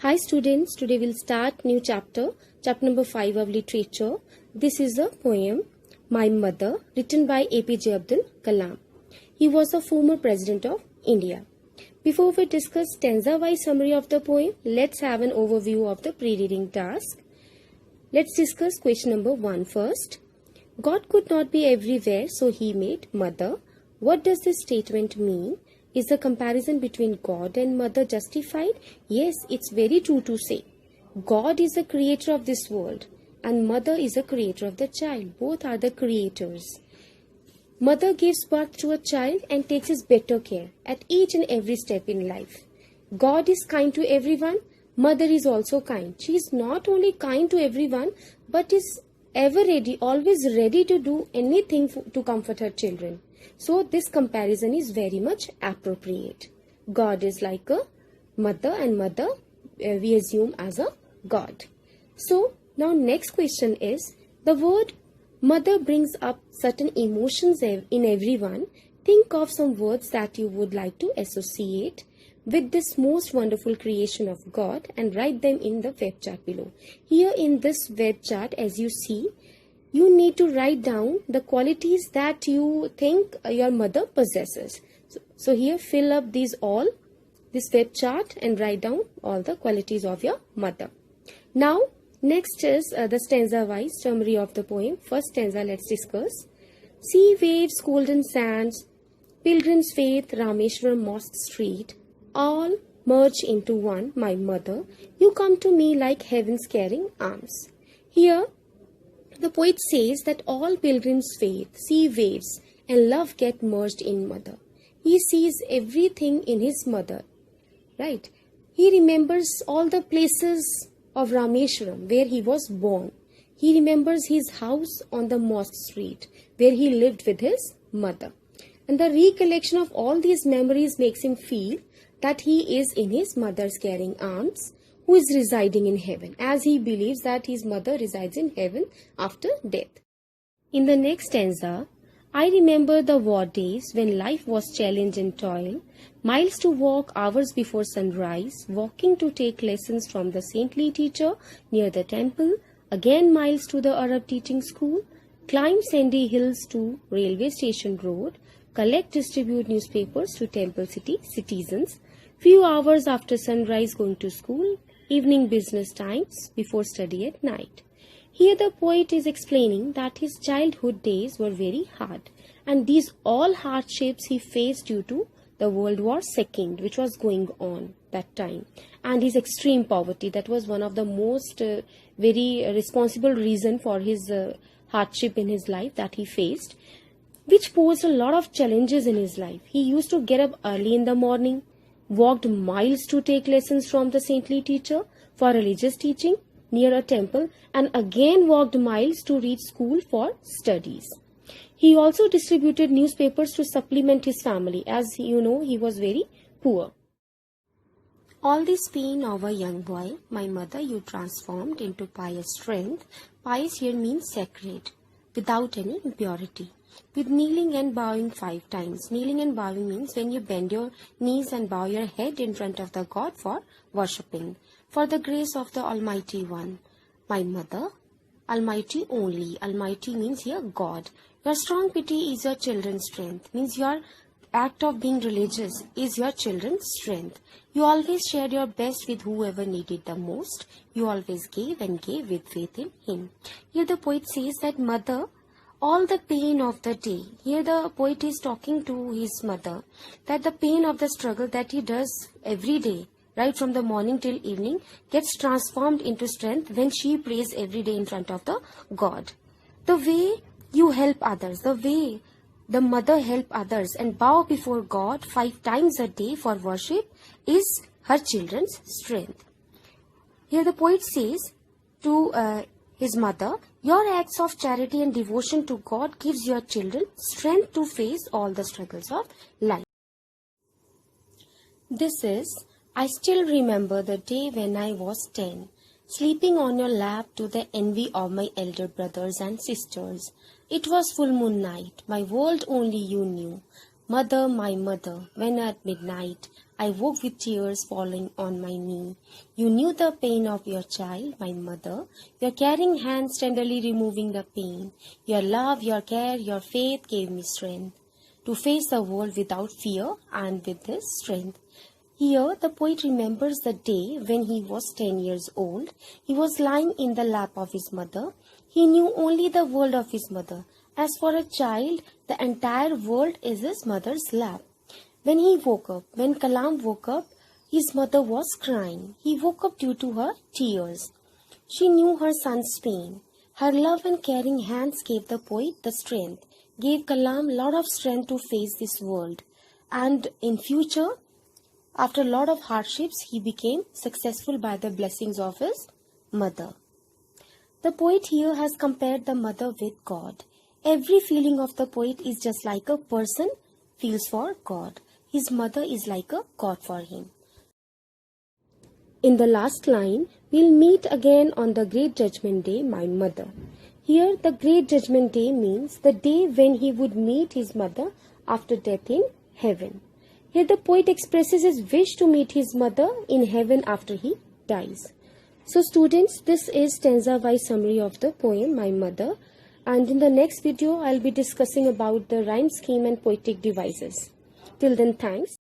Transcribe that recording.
Hi students, today we'll start new chapter number 5 of literature. This is a poem, My Mother, written by APJ Abdul Kalam. He was a former president of India. Before we discuss stanza-wise summary of the poem, let's have an overview of the pre-reading task. Let's discuss question number 1 first. God could not be everywhere, so he made mother. What does this statement mean? Is the comparison between God and mother justified? Yes, it's very true to say. God is the creator of this world and mother is the creator of the child. Both are the creators. Mother gives birth to a child and takes his better care at each and every step in life. God is kind to everyone. Mother is also kind. She is not only kind to everyone but is ever ready, always ready to do anything to comfort her children. So this comparison is very much appropriate. God is like a mother and mother we assume as a God. So now next question is, the word mother brings up certain emotions in everyone. Think of some words that you would like to associate with this most wonderful creation of God and write them in the web chart below. Here in this web chart, as you see, you need to write down the qualities that you think your mother possesses. So here fill up this web chart and write down all the qualities of your mother. Now next is the stanza wise summary of the poem. First stanza let's discuss. Sea waves, golden sands, pilgrim's faith, Rameshwaram mosque street, all merge into one, my mother. You come to me like heaven's caring arms. Here the poet says that all pilgrims' faith, sea waves and love get merged in mother. He sees everything in his mother, right? He remembers all the places of Rameshwaram where he was born. He remembers his house on the mosque street where he lived with his mother. And the recollection of all these memories makes him feel that he is in his mother's caring arms, who is residing in heaven, as he believes that his mother resides in heaven after death. In the next stanza, I remember the war days when life was challenge and toil, miles to walk hours before sunrise, walking to take lessons from the saintly teacher near the temple, again miles to the Arab teaching school, climb sandy hills to railway station road, collect distribute newspapers to temple city citizens, few hours after sunrise going to school, evening business times before study at night. Here the poet is explaining that his childhood days were very hard, and these all hardships he faced due to the World War II, which was going on that time, and his extreme poverty. That was one of the most very responsible reason for his hardship in his life that he faced, which posed a lot of challenges in his life. He used to get up early in the morning, walked miles to take lessons from the saintly teacher for religious teaching near a temple, and again walked miles to reach school for studies. He also distributed newspapers to supplement his family, as you know he was very poor. All this pain of a young boy, my mother, you transformed into pious strength. Pious here means sacred, without any impurity. With kneeling and bowing 5 times. Kneeling and bowing means when you bend your knees and bow your head in front of the God for worshipping. For the grace of the Almighty One. My mother, Almighty only. Almighty means here God. Your strong pity is your children's strength. Means your act of being religious is your children's strength. You always shared your best with whoever needed the most. You always gave and gave with faith in Him. Here the poet says that mother, all the pain of the day. Here the poet is talking to his mother that the pain of the struggle that he does every day, right from the morning till evening, gets transformed into strength when she prays every day in front of the God. The way you help others, the way the mother help others and bow before God 5 times a day for worship is her children's strength. Here the poet says to his mother, your acts of charity and devotion to God gives your children strength to face all the struggles of life. This is, I still remember the day when I was 10, sleeping on your lap to the envy of my elder brothers and sisters. It was full moon night, my world only you knew. Mother, my mother, when at midnight I woke with tears falling on my knee. You knew the pain of your child, my mother. Your caring hands tenderly removing the pain. Your love, your care, your faith gave me strength to face the world without fear and with this strength. Here, the poet remembers the day when he was 10 years old. He was lying in the lap of his mother. He knew only the world of his mother. As for a child, the entire world is his mother's lap. When he woke up, when Kalam woke up, his mother was crying. He woke up due to her tears. She knew her son's pain. Her love and caring hands gave the poet the strength, gave Kalam a lot of strength to face this world. And in future, after a lot of hardships, he became successful by the blessings of his mother. The poet here has compared the mother with God. Every feeling of the poet is just like a person feels for God. His mother is like a God for him. In the last line, we'll meet again on the great judgment day, my mother. Here, the great judgment day means the day when he would meet his mother after death in heaven. Here the poet expresses his wish to meet his mother in heaven after he dies. So students, this is stanza-wise summary of the poem, My Mother. And in the next video, I'll be discussing about the rhyme scheme and poetic devices. Till then, thanks.